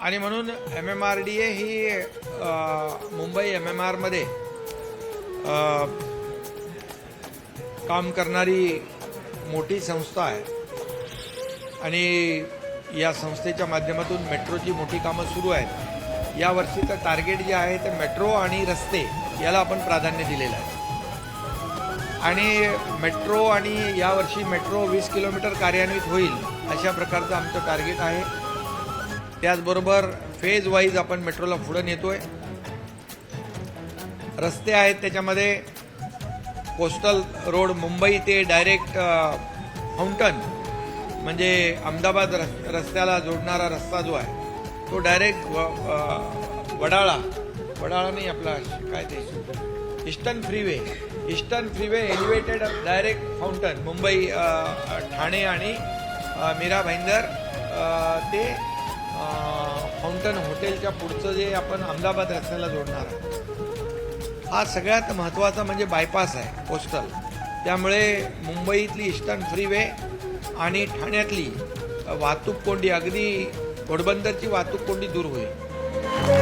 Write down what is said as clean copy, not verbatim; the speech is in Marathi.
आणि म्हणून MMRDA ही मुंबई MMRमध्ये काम करणारी मोठी संस्था आहे आणि या संस्थेच्या माध्यमातून मेट्रोची मोठी कामं सुरू आहेत। या वर्षीचं टार्गेट जे आहे ते मेट्रो आणि रस्ते याला आपण प्राधान्य दिलेलं आहे आणि मेट्रो आणि यावर्षी मेट्रो 20 किलोमीटर कार्यान्वित होईल अशा प्रकारचं आमचं टार्गेट आहे। त्याचबरोबर फेज वाईज आपण मेट्रोला पुढे नेतोय। रस्ते आहेत त्याच्यामध्ये कोस्टल रोड मुंबई ते डायरेक्ट फाउंटन म्हणजे अहमदाबाद रस्त्याला जोडणारा रस्ता जो आहे तो डायरेक्ट वडाळा नाही आपला काय ते eastern freeway elevated direct fountain Mumbai Thane आणि मीरा भाईंदर ते फाउंटन हॉटेलच्या पुढचं जे आपण अहमदाबाद रस्त्याला जोडणार आहे हा सगळ्यात महत्त्वाचा म्हणजे बायपास आहे कोस्टल। त्यामुळे मुंबईतली ईस्टर्न फ्रीवे आणि ठाण्यातली वाहतूक कोंडी अगदी घोडबंदरची वाहतूक कोंडी दूर होईल।